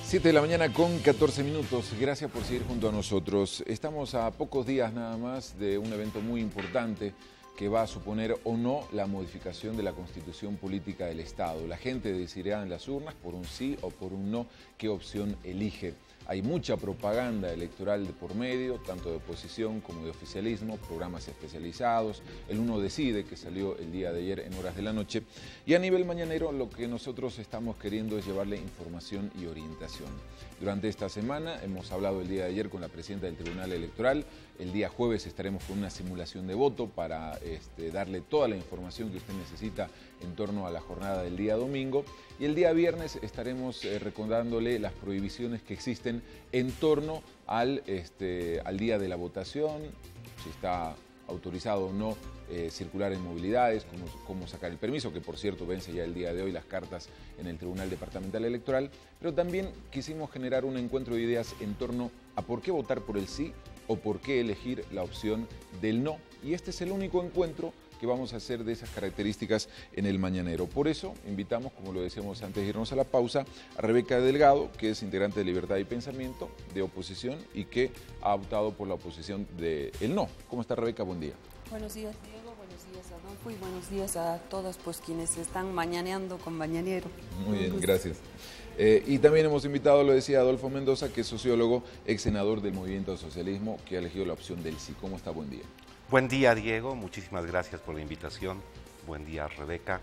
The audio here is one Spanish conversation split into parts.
7 de la mañana con 14 minutos. Gracias por seguir junto a nosotros. Estamos a pocos días nada más de un evento muy importante que va a suponer o no la modificación de la Constitución Política del Estado. La gente decidirá en las urnas por un sí o por un no qué opción elige. Hay mucha propaganda electoral de por medio, tanto de oposición como de oficialismo, programas especializados. El Uno Decide, que salió el día de ayer en horas de la noche. Y a nivel mañanero, lo que nosotros estamos queriendo es llevarle información y orientación. Durante esta semana hemos hablado el día de ayer con la presidenta del Tribunal Electoral. El día jueves estaremos con una simulación de voto para darle toda la información que usted necesita en torno a la jornada del día domingo. Y el día viernes estaremos recordándole las prohibiciones que existen en torno al día de la votación, si está autorizado o no circular en movilidades, cómo sacar el permiso, que por cierto vence ya el día de hoy las cartas en el Tribunal Departamental Electoral, pero también quisimos generar un encuentro de ideas en torno a por qué votar por el sí o por qué elegir la opción del no. Y este es el único encuentro que vamos a hacer de esas características en el mañanero. Por eso invitamos, como lo decíamos antes de irnos a la pausa, a Rebeca Delgado, que es integrante de Libertad y Pensamiento, de oposición, y que ha optado por la oposición del no. ¿Cómo está, Rebeca? Buen día. Buenos días, Diego. Buenos días, Adolfo. Y buenos días a todos quienes están mañaneando con Mañanero. Muy bien, gracias. Y también hemos invitado, lo decía, Adolfo Mendoza, que es sociólogo, ex senador del Movimiento al Socialismo, que ha elegido la opción del sí. ¿Cómo está? Buen día. Buen día, Diego. Muchísimas gracias por la invitación. Buen día, Rebeca.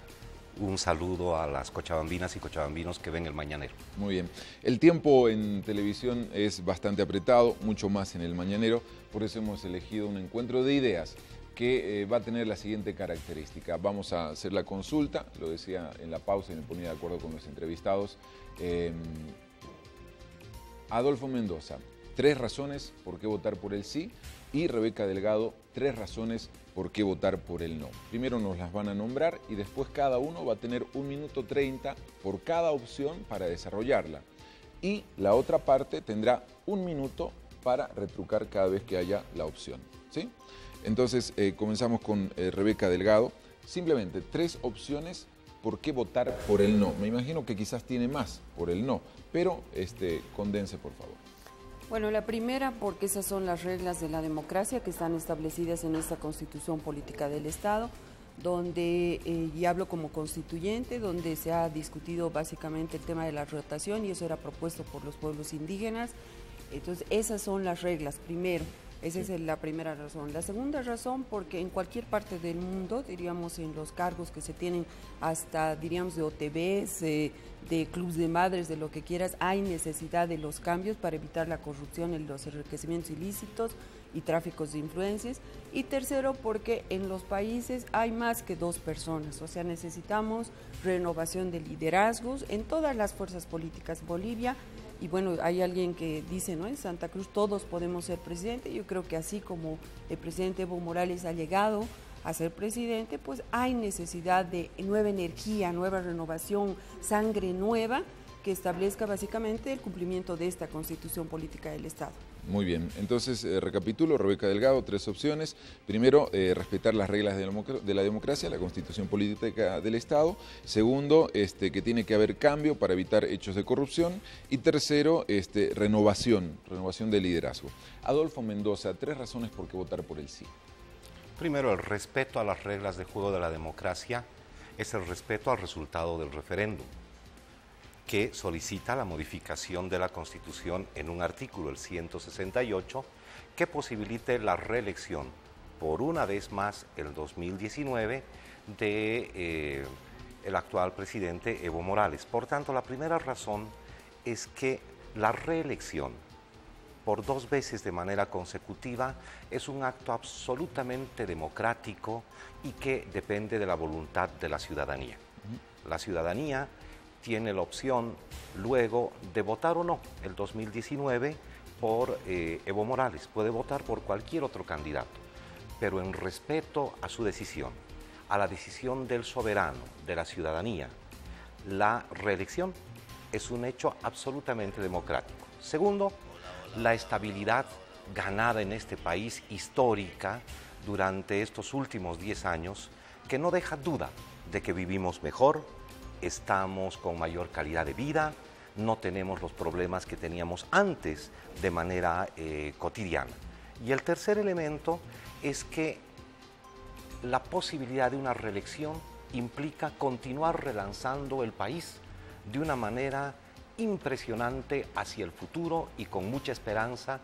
Un saludo a las cochabambinas y cochabambinos que ven el mañanero. Muy bien. El tiempo en televisión es bastante apretado, mucho más en el mañanero. Por eso hemos elegido un encuentro de ideas que va a tener la siguiente característica. Vamos a hacer la consulta, lo decía en la pausa y me ponía de acuerdo con los entrevistados. Adolfo Mendoza, 3 razones por qué votar por el sí, y Rebeca Delgado, 3 razones por qué votar por el no. Primero nos las van a nombrar y después cada uno va a tener 1 minuto 30 por cada opción para desarrollarla. Y la otra parte tendrá 1 minuto para retrucar cada vez que haya la opción, ¿sí? Entonces comenzamos con Rebeca Delgado. Simplemente 3 opciones por qué votar por el no. Me imagino que quizás tiene más por el no, pero condense, por favor. Bueno, la primera, porque esas son las reglas de la democracia que están establecidas en esta Constitución Política del Estado, donde, y hablo como constituyente, donde se ha discutido básicamente el tema de la rotación y eso era propuesto por los pueblos indígenas. Entonces, esas son las reglas, primero. Esa es la primera razón. La segunda razón, porque en cualquier parte del mundo, diríamos en los cargos que se tienen hasta, diríamos, de OTBs, de clubes de madres, de lo que quieras, hay necesidad de los cambios para evitar la corrupción, los enriquecimientos ilícitos y tráficos de influencias. Y tercero, porque en los países hay más que 2 personas, o sea, necesitamos renovación de liderazgos en todas las fuerzas políticas. Bolivia, y bueno, hay alguien que dice, ¿no? En Santa Cruz todos podemos ser presidente. Yo creo que así como el presidente Evo Morales ha llegado a ser presidente, pues hay necesidad de nueva energía, nueva renovación, sangre nueva que establezca básicamente el cumplimiento de esta Constitución Política del Estado. Muy bien, entonces recapitulo, Rebeca Delgado, 3 opciones. Primero, respetar las reglas de la democracia, la Constitución Política del Estado. Segundo, que tiene que haber cambio para evitar hechos de corrupción. Y tercero, renovación de liderazgo. Adolfo Mendoza, 3 razones por qué votar por el sí. Primero, el respeto a las reglas de juego de la democracia es el respeto al resultado del referéndum, que solicita la modificación de la Constitución en un artículo, el 168, que posibilite la reelección por una vez más el 2019 de el actual presidente Evo Morales. Por tanto, la primera razón es que la reelección por 2 veces de manera consecutiva es un acto absolutamente democrático y que depende de la voluntad de la ciudadanía. La ciudadanía tiene la opción luego de votar o no el 2019 por Evo Morales. Puede votar por cualquier otro candidato, pero en respeto a su decisión, a la decisión del soberano, de la ciudadanía, la reelección es un hecho absolutamente democrático. Segundo, la estabilidad ganada en este país histórica durante estos últimos 10 años, que no deja duda de que vivimos mejor, estamos con mayor calidad de vida, no tenemos los problemas que teníamos antes de manera cotidiana. Y el tercer elemento es que la posibilidad de una reelección implica continuar relanzando el país de una manera impresionante hacia el futuro y con mucha esperanza,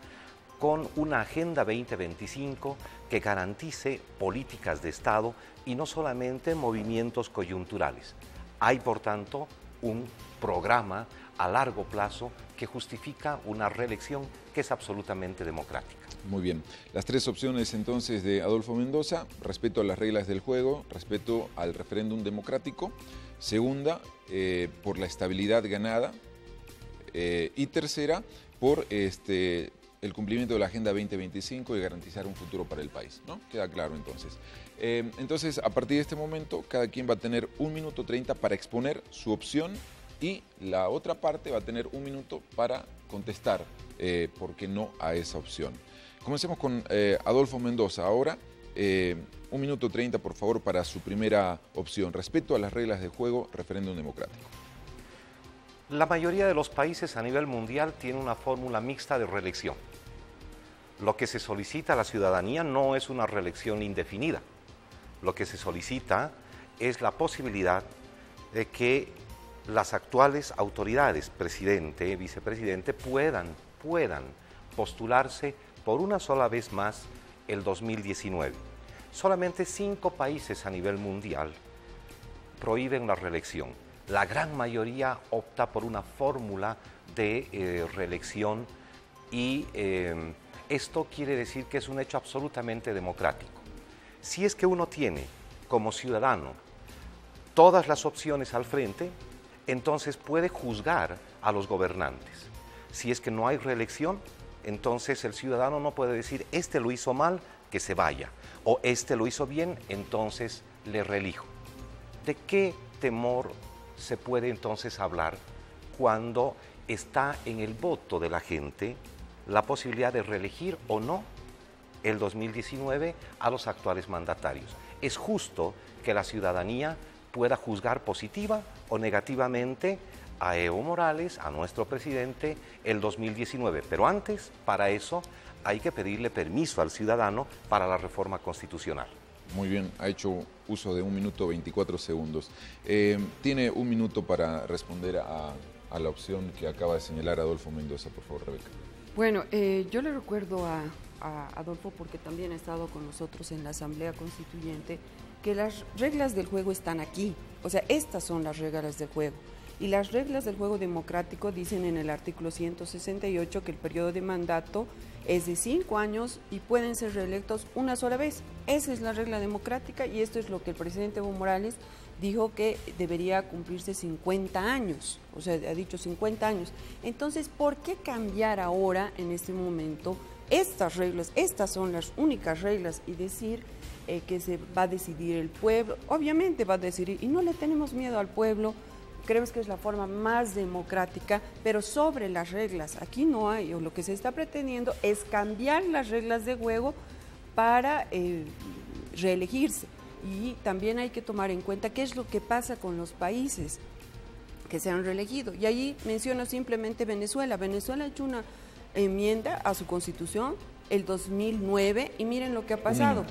con una Agenda 2025 que garantice políticas de Estado y no solamente movimientos coyunturales. Hay, por tanto, un programa a largo plazo que justifica una reelección que es absolutamente democrática. Muy bien. Las tres opciones entonces de Adolfo Mendoza: respeto a las reglas del juego, respeto al referéndum democrático; segunda, por la estabilidad ganada; y tercera, por el cumplimiento de la Agenda 2025 y garantizar un futuro para el país, ¿no? Queda claro entonces. Entonces, a partir de este momento, cada quien va a tener 1 minuto 30 para exponer su opción y la otra parte va a tener 1 minuto para contestar por qué no a esa opción. Comencemos con Adolfo Mendoza ahora. 1 minuto 30, por favor, para su primera opción: respeto a las reglas de juego, referéndum democrático. La mayoría de los países a nivel mundial tiene una fórmula mixta de reelección. Lo que se solicita a la ciudadanía no es una reelección indefinida. Lo que se solicita es la posibilidad de que las actuales autoridades, presidente, vicepresidente, puedan postularse por una sola vez más el 2019. Solamente 5 países a nivel mundial prohíben la reelección. La gran mayoría opta por una fórmula de reelección y esto quiere decir que es un hecho absolutamente democrático. Si es que uno tiene como ciudadano todas las opciones al frente, entonces puede juzgar a los gobernantes. Si es que no hay reelección, entonces el ciudadano no puede decir: este lo hizo mal, que se vaya, o este lo hizo bien, entonces le reelijo. ¿De qué temor se puede entonces hablar cuando está en el voto de la gente la posibilidad de reelegir o no el 2019 a los actuales mandatarios? Es justo que la ciudadanía pueda juzgar positiva o negativamente a Evo Morales, a nuestro presidente, el 2019. Pero antes, para eso, hay que pedirle permiso al ciudadano para la reforma constitucional. Muy bien, ha hecho uso de 1 minuto 24 segundos. Tiene 1 minuto para responder a la opción que acaba de señalar Adolfo Mendoza. Por favor, Rebeca. Bueno, yo le recuerdo a Adolfo, porque también ha estado con nosotros en la Asamblea Constituyente, que las reglas del juego están aquí. O sea, estas son las reglas del juego. Y las reglas del juego democrático dicen en el artículo 168 que el periodo de mandato es de 5 años y pueden ser reelectos una sola vez. Esa es la regla democrática y esto es lo que el presidente Evo Morales dijo, que debería cumplirse 50 años, o sea, ha dicho 50 años. Entonces, ¿por qué cambiar ahora, en este momento, estas reglas? Estas son las únicas reglas y decir que se va a decidir el pueblo. Obviamente va a decidir y no le tenemos miedo al pueblo. Creemos que es la forma más democrática, pero sobre las reglas. Aquí no hay, o lo que se está pretendiendo es cambiar las reglas de juego para reelegirse. Y también hay que tomar en cuenta qué es lo que pasa con los países que se han reelegido. Y ahí menciono simplemente Venezuela. Venezuela ha hecho una enmienda a su constitución el 2009 y miren lo que ha pasado.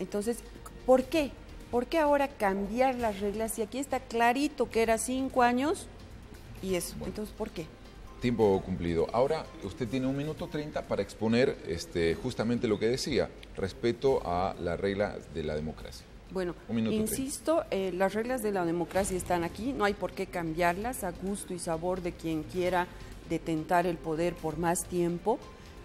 Entonces, ¿por qué? ¿Por qué ahora cambiar las reglas si aquí está clarito que era 5 años y eso? Bueno, entonces, ¿por qué? Tiempo cumplido. Ahora usted tiene 1 minuto 30 para exponer justamente lo que decía, respeto a la regla de la democracia. Bueno, insisto, las reglas de la democracia están aquí, no hay por qué cambiarlas a gusto y sabor de quien quiera detentar el poder por más tiempo.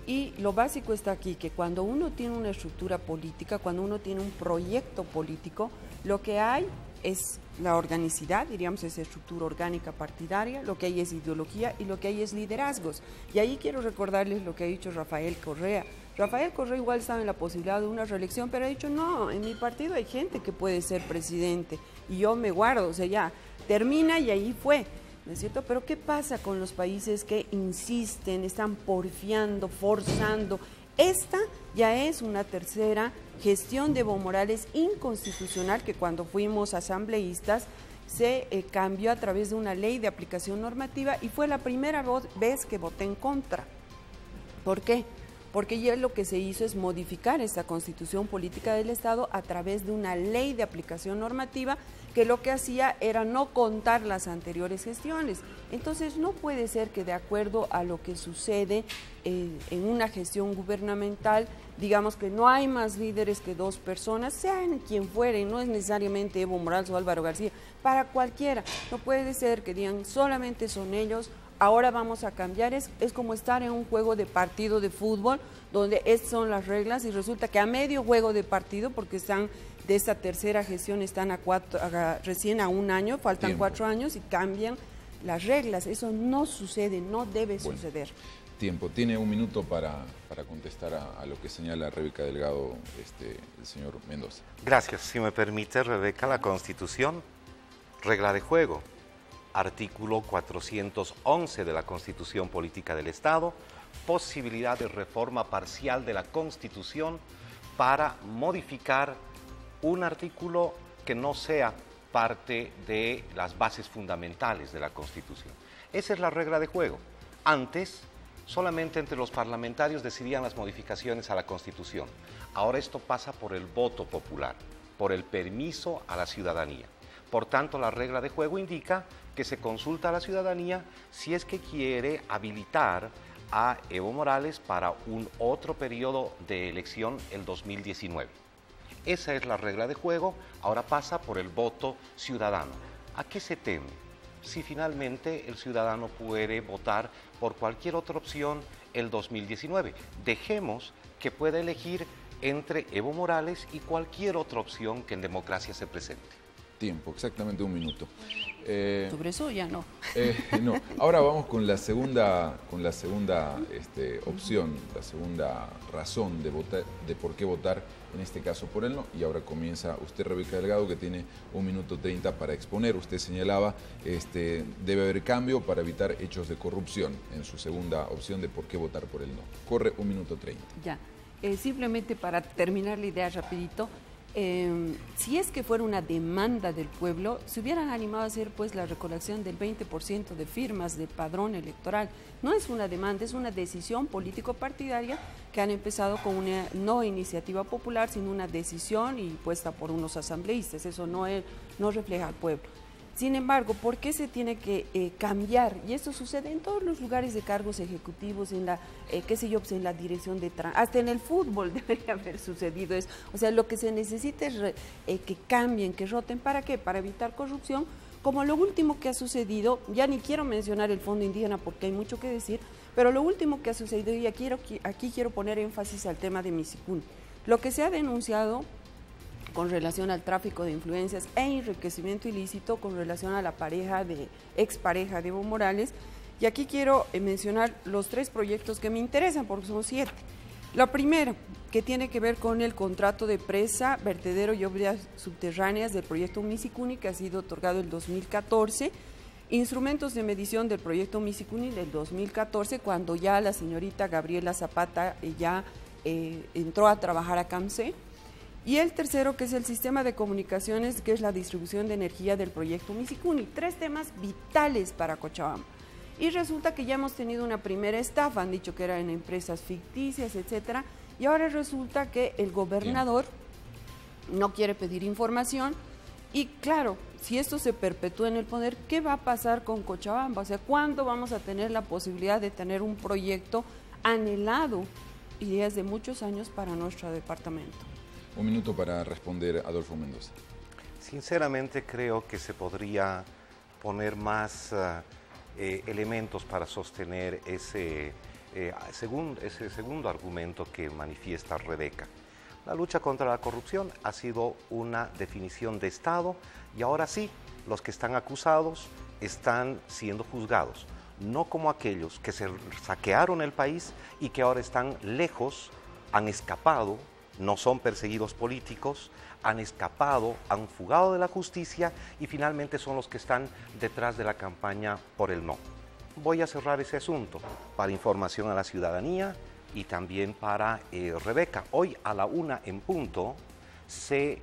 Y lo básico está aquí, que cuando uno tiene una estructura política, cuando uno tiene un proyecto político, lo que hay es la organicidad, diríamos, esa estructura orgánica partidaria, lo que hay es ideología y lo que hay es liderazgos. Y ahí quiero recordarles lo que ha dicho Rafael Correa. Rafael Correa igual sabe la posibilidad de una reelección, pero ha dicho, no, en mi partido hay gente que puede ser presidente y yo me guardo, o sea, ya termina y ahí fue. ¿No es cierto? Pero ¿qué pasa con los países que insisten, están porfiando, forzando? Esta ya es una tercera gestión de Evo Morales inconstitucional que cuando fuimos asambleístas se cambió a través de una ley de aplicación normativa y fue la primera vez que voté en contra. ¿Por qué? Porque ya lo que se hizo es modificar esta Constitución Política del Estado a través de una ley de aplicación normativa que lo que hacía era no contar las anteriores gestiones. Entonces no puede ser que de acuerdo a lo que sucede en una gestión gubernamental, digamos que no hay más líderes que 2 personas, sean quien fuere, no es necesariamente Evo Morales o Álvaro García, para cualquiera. No puede ser que digan solamente son ellos. Ahora vamos a cambiar, es como estar en un juego de partido de fútbol, donde estas son las reglas y resulta que a medio juego de partido, porque están de esta tercera gestión, están recién a 1 año, faltan 4 años y cambian las reglas. Eso no sucede, no debe suceder. Tiempo. Tiene 1 minuto para contestar a lo que señala Rebeca Delgado, el señor Mendoza. Gracias. Si me permite, Rebeca, la Constitución, regla de juego. Artículo 411 de la Constitución Política del Estado, posibilidad de reforma parcial de la Constitución para modificar un artículo que no sea parte de las bases fundamentales de la Constitución. Esa es la regla de juego. Antes, solamente entre los parlamentarios decidían las modificaciones a la Constitución. Ahora esto pasa por el voto popular, por el permiso a la ciudadanía. Por tanto, la regla de juego indica que se consulta a la ciudadanía si es que quiere habilitar a Evo Morales para un otro periodo de elección, el 2019. Esa es la regla de juego, ahora pasa por el voto ciudadano. ¿A qué se teme? Si finalmente el ciudadano puede votar por cualquier otra opción el 2019. Dejemos que pueda elegir entre Evo Morales y cualquier otra opción que en democracia se presente. Tiempo, exactamente 1 minuto. Sobre eso ya no. No. Ahora vamos con la segunda opción, la segunda razón de votar, de por qué votar, en este caso por el no. Y ahora comienza usted, Rebeca Delgado, que tiene 1 minuto 30 para exponer. Usted señalaba, debe haber cambio para evitar hechos de corrupción, en su segunda opción de por qué votar por el no. Corre 1 minuto 30. Ya. Simplemente para terminar la idea rapidito, si es que fuera una demanda del pueblo, se hubieran animado a hacer pues la recolección del 20% de firmas del padrón electoral. No es una demanda, es una decisión político-partidaria que han empezado con una no iniciativa popular, sino una decisión impuesta por unos asambleístas. Eso no refleja al pueblo. Sin embargo, ¿por qué se tiene que cambiar? Y esto sucede en todos los lugares de cargos ejecutivos, en la, pues en la dirección de tránsito, hasta en el fútbol debería haber sucedido eso. O sea, lo que se necesita es que cambien, que roten. ¿Para qué? Para evitar corrupción, como lo último que ha sucedido, ya ni quiero mencionar el Fondo Indígena porque hay mucho que decir, pero lo último que ha sucedido, y aquí quiero poner énfasis al tema de Misicún. Lo que se ha denunciado con relación al tráfico de influencias e enriquecimiento ilícito con relación a la expareja de Evo Morales. Y aquí quiero mencionar los 3 proyectos que me interesan, porque son 7. La primera, que tiene que ver con el contrato de presa, vertedero y obras subterráneas del proyecto Misicuni, que ha sido otorgado el 2014. Instrumentos de medición del proyecto Misicuni del 2014, cuando ya la señorita Gabriela Zapata ya entró a trabajar a CAMSE. Y el tercero, que es el sistema de comunicaciones, que es la distribución de energía del proyecto Misicuni. 3 temas vitales para Cochabamba. Y resulta que ya hemos tenido una primera estafa, han dicho que eran en empresas ficticias, etcétera, y ahora resulta que el gobernador no quiere pedir información. Y claro, si esto se perpetúa en el poder, ¿qué va a pasar con Cochabamba? O sea, ¿cuándo vamos a tener la posibilidad de tener un proyecto anhelado y desde muchos años para nuestro departamento? 1 minuto para responder Adolfo Mendoza. Sinceramente creo que se podría poner más elementos para sostener ese segundo argumento que manifiesta Rebeca. La lucha contra la corrupción ha sido una definición de Estado y ahora sí, los que están acusados están siendo juzgados, no como aquellos que se saquearon el país y que ahora están lejos, han escapado, no son perseguidos políticos, han escapado, han fugado de la justicia y finalmente son los que están detrás de la campaña por el no. Voy a cerrar ese asunto para información a la ciudadanía y también para Rebeca. Hoy a la 1 en punto se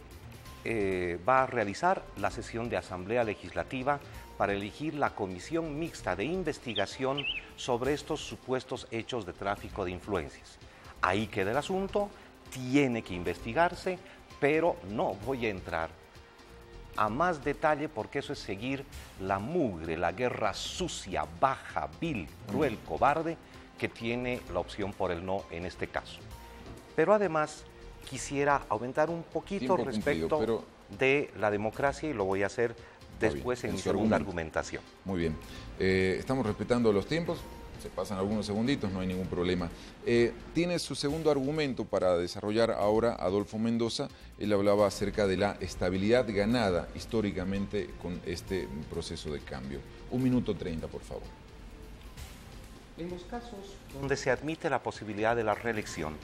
va a realizar la sesión de Asamblea Legislativa para elegir la comisión mixta de investigación sobre estos supuestos hechos de tráfico de influencias. Ahí queda el asunto, tiene que investigarse, pero no voy a entrar a más detalle porque eso es seguir la mugre, la guerra sucia, baja, vil, cruel, cobarde que tiene la opción por el no en este caso. Pero además quisiera aumentar un poquito respecto de la democracia y lo voy a hacer después en mi segunda argumentación. Muy bien. Estamos respetando los tiempos, se pasan algunos segunditos, no hay ningún problema. Tiene su segundo argumento para desarrollar ahora Adolfo Mendoza. Él hablaba acerca de la estabilidad ganada históricamente con este proceso de cambio. 1 minuto 30, por favor. En los casos donde se admite la posibilidad de la reelección,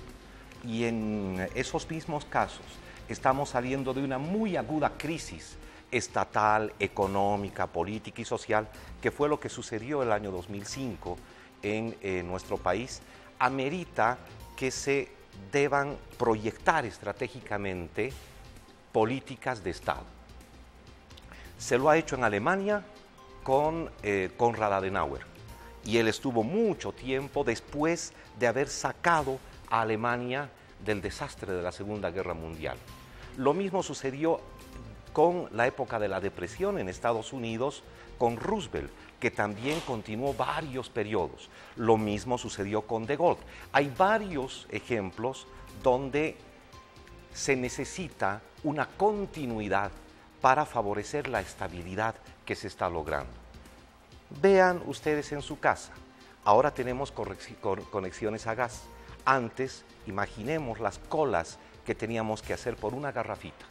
y en esos mismos casos estamos saliendo de una muy aguda crisis estatal, económica, política y social, que fue lo que sucedió el año 2005 en nuestro país, amerita que se deban proyectar estratégicamente políticas de Estado. Se lo ha hecho en Alemania con Konrad Adenauer, y él estuvo mucho tiempo después de haber sacado a Alemania del desastre de la Segunda Guerra Mundial. Lo mismo sucedió con la época de la depresión en Estados Unidos con Roosevelt, que también continuó varios periodos. Lo mismo sucedió con De Gaulle. Hay varios ejemplos donde se necesita una continuidad para favorecer la estabilidad que se está logrando. Vean ustedes en su casa, ahora tenemos conexiones a gas. Antes, imaginemos las colas que teníamos que hacer por una garrafita.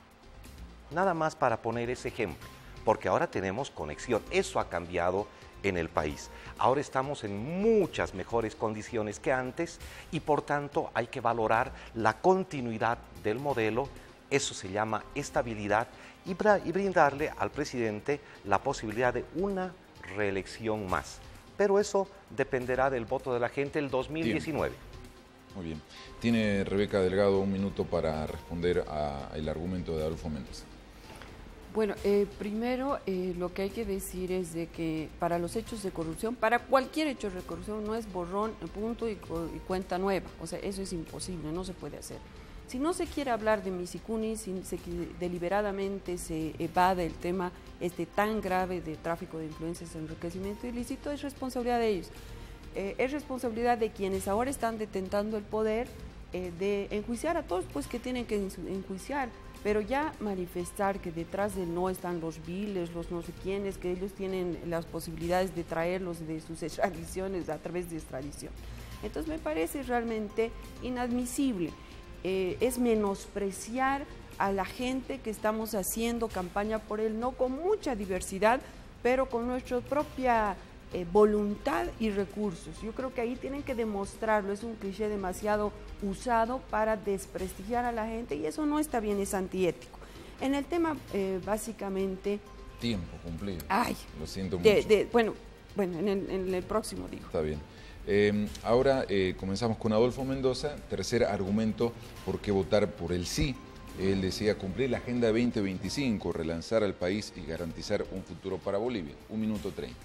Nada más para poner ese ejemplo, porque ahora tenemos conexión. Eso ha cambiado en el país. Ahora estamos en muchas mejores condiciones que antes y por tanto hay que valorar la continuidad del modelo. Eso se llama estabilidad y brindarle al presidente la posibilidad de una reelección más. Pero eso dependerá del voto de la gente el 2019. Bien. Muy bien. Tiene Rebeca Delgado 1 minuto para responder al argumento de Adolfo Mendoza. Bueno, primero lo que hay que decir es de que para los hechos de corrupción, para cualquier hecho de corrupción no es borrón, punto y cuenta nueva. O sea, eso es imposible, no se puede hacer. Si no se quiere hablar de Misicuni, si deliberadamente se evade el tema tan grave de tráfico de influencias, enriquecimiento ilícito, es responsabilidad de ellos. Es responsabilidad de quienes ahora están detentando el poder de enjuiciar a todos, pues que tienen que enjuiciar, pero ya manifestar que detrás del no están los viles, los no sé quiénes, que ellos tienen las posibilidades de traerlos de sus extradiciones a través de extradición. Entonces me parece realmente inadmisible. Es menospreciar a la gente que estamos haciendo campaña por él, no con mucha diversidad, pero con nuestra propia voluntad y recursos. Yo creo que ahí tienen que demostrarlo. Es un cliché demasiado usado para desprestigiar a la gente y eso no está bien, es antiético. En el tema, básicamente... Tiempo cumplido. Ay, lo siento mucho. Bueno, en el próximo digo. Está bien. Ahora comenzamos con Adolfo Mendoza. Tercer argumento, ¿por qué votar por el sí? Él decía cumplir la Agenda 2025, relanzar al país y garantizar un futuro para Bolivia. 1 minuto 30.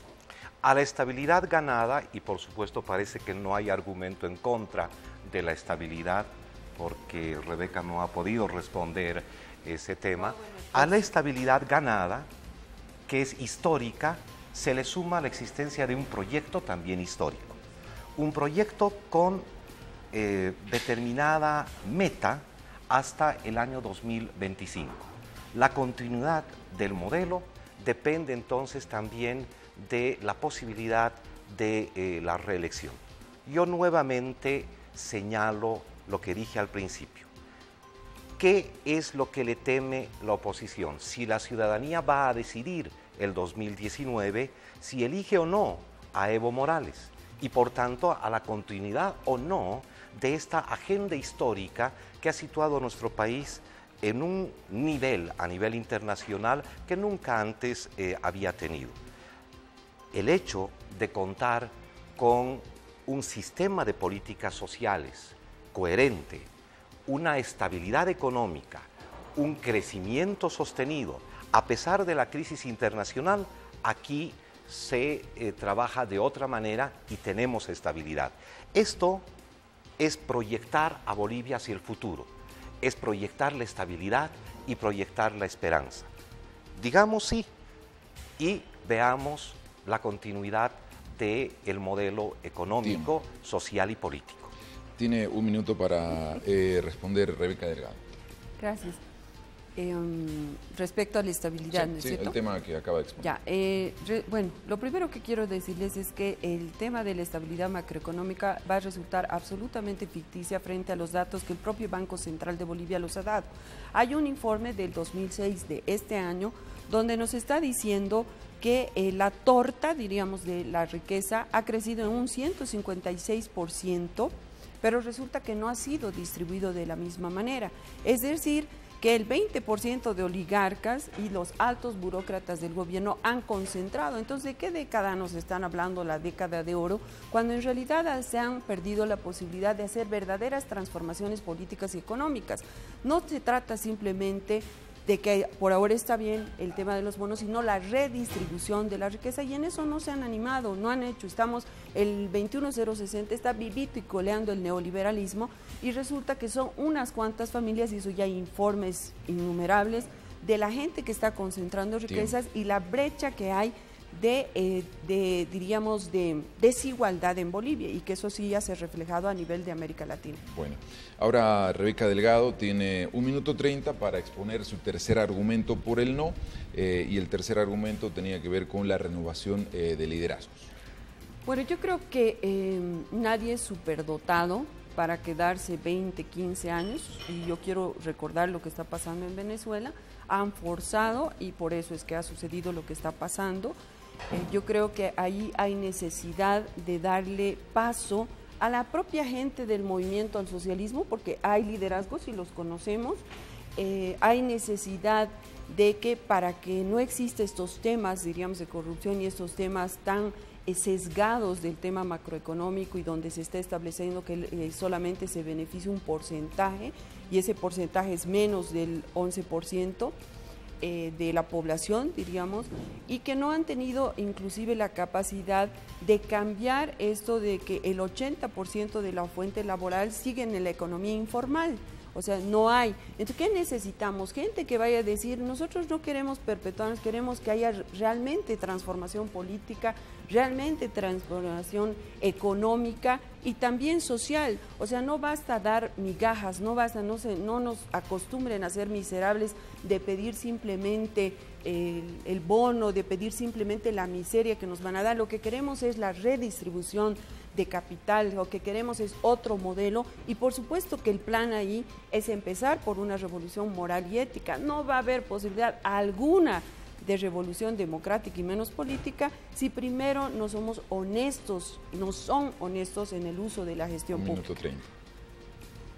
A la estabilidad ganada, y por supuesto parece que no hay argumento en contra de la estabilidad, porque Rebeca no ha podido responder ese tema, a la estabilidad ganada, que es histórica, se le suma la existencia de un proyecto también histórico. Un proyecto con determinada meta hasta el año 2025. La continuidad del modelo depende entonces también de la posibilidad de la reelección. Yo nuevamente señalo lo que dije al principio. ¿Qué es lo que le teme la oposición? Si la ciudadanía va a decidir el 2019 si elige o no a Evo Morales y por tanto a la continuidad o no de esta agenda histórica que ha situado a nuestro país en un nivel, a nivel internacional, que nunca antes había tenido. El hecho de contar con un sistema de políticas sociales coherente, una estabilidad económica, un crecimiento sostenido. A pesar de la crisis internacional, aquí se trabaja de otra manera y tenemos estabilidad. Esto es proyectar a Bolivia hacia el futuro, es proyectar la estabilidad y proyectar la esperanza. Digamos sí y veamos la continuidad del modelo económico, social y político. Tiene un minuto para responder Rebeca Delgado. Gracias. Respecto a la estabilidad, ¿no es cierto? El tema que acaba de exponer. Ya, bueno, lo primero que quiero decirles es que el tema de la estabilidad macroeconómica va a resultar absolutamente ficticia frente a los datos que el propio Banco Central de Bolivia los ha dado. Hay un informe del 2006 de este año donde nos está diciendo que la torta, diríamos, de la riqueza ha crecido en un 156%, pero resulta que no ha sido distribuido de la misma manera. Es decir, que el 20% de oligarcas y los altos burócratas del gobierno han concentrado. Entonces, ¿de qué década nos están hablando, la década de oro? Cuando en realidad se han perdido la posibilidad de hacer verdaderas transformaciones políticas y económicas. No se trata simplemente de que por ahora está bien el tema de los bonos, sino la redistribución de la riqueza, y en eso no se han animado, no han hecho. El 21060 está vivito y coleando el neoliberalismo, y resulta que son unas cuantas familias, y eso ya hay informes innumerables, de la gente que está concentrando riquezas y la brecha que hay diríamos, de desigualdad en Bolivia, y que eso sí ya se ha reflejado a nivel de América Latina. Bueno, ahora Rebeca Delgado tiene 1 minuto 30 para exponer su tercer argumento por el no, y el tercer argumento tenía que ver con la renovación de liderazgos. Bueno, yo creo que nadie es superdotado para quedarse 20, 15 años, y yo quiero recordar lo que está pasando en Venezuela. Han forzado, y por eso es que ha sucedido lo que está pasando. Yo creo que ahí hay necesidad de darle paso a la propia gente del movimiento al socialismo, porque hay liderazgos y los conocemos. Hay necesidad de que, para que no exista estos temas, diríamos, de corrupción y estos temas tan sesgados del tema macroeconómico, y donde se está estableciendo que solamente se beneficia un porcentaje, y ese porcentaje es menos del 11%, de la población, diríamos, y que no han tenido inclusive la capacidad de cambiar esto de que el 80% de la fuente laboral sigue en la economía informal. O sea, no hay. Entonces, ¿qué necesitamos? Gente que vaya a decir, nosotros no queremos perpetuarnos, queremos que haya realmente transformación política, realmente transformación económica y también social. O sea, no basta dar migajas, no nos acostumbren a ser miserables de pedir simplemente el bono, de pedir simplemente la miseria que nos van a dar. Lo que queremos es la redistribución de capital, lo que queremos es otro modelo, y por supuesto que el plan ahí es empezar por una revolución moral y ética. No va a haber posibilidad alguna de revolución democrática y menos política si primero no somos honestos, no son honestos en el uso de la gestión pública. 1 minuto 30.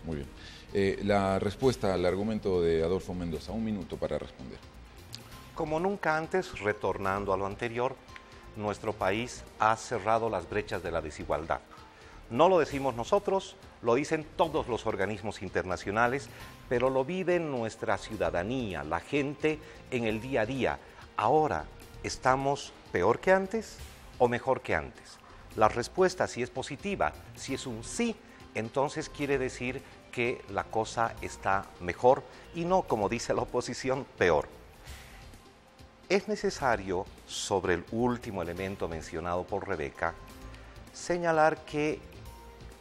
Muy bien. La respuesta al argumento de Adolfo Mendoza, 1 minuto para responder. Como nunca antes, retornando a lo anterior, nuestro país ha cerrado las brechas de la desigualdad. No lo decimos nosotros, lo dicen todos los organismos internacionales, pero lo vive nuestra ciudadanía, la gente en el día a día. Ahora, ¿estamos peor que antes o mejor que antes? La respuesta, si es positiva, si es un sí, entonces quiere decir que la cosa está mejor y no, como dice la oposición, peor. Es necesario, sobre el último elemento mencionado por Rebeca, señalar que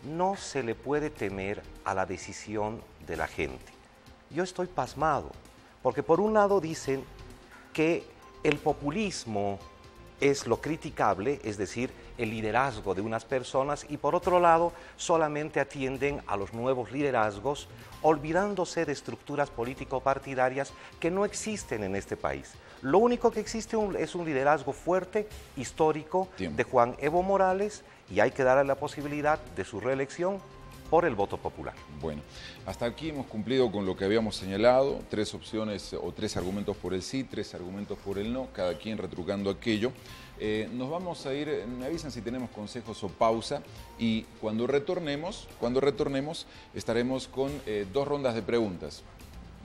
no se le puede temer a la decisión de la gente. Yo estoy pasmado, porque por un lado dicen que el populismo es lo criticable, es decir, el liderazgo de unas personas, y por otro lado solamente atienden a los nuevos liderazgos, olvidándose de estructuras político-partidarias que no existen en este país. Lo único que existe es un liderazgo fuerte, histórico, de Juan Evo Morales, y hay que darle la posibilidad de su reelección por el voto popular. Bueno, hasta aquí hemos cumplido con lo que habíamos señalado, 3 opciones o 3 argumentos por el sí, 3 argumentos por el no, cada quien retrucando aquello. Nos vamos a ir, me avisan si tenemos consejos o pausa, y cuando retornemos estaremos con 2 rondas de preguntas.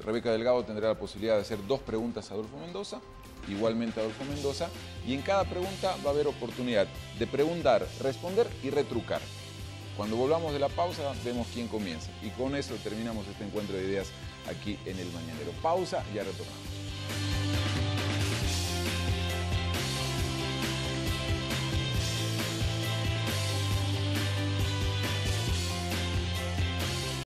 Rebeca Delgado tendrá la posibilidad de hacer 2 preguntas a Adolfo Mendoza, igualmente a Adolfo Mendoza, y en cada pregunta va a haber oportunidad de preguntar, responder y retrucar. Cuando volvamos de la pausa, vemos quién comienza. Y con eso terminamos este encuentro de ideas aquí en El Mañanero. Pausa, ya retornamos.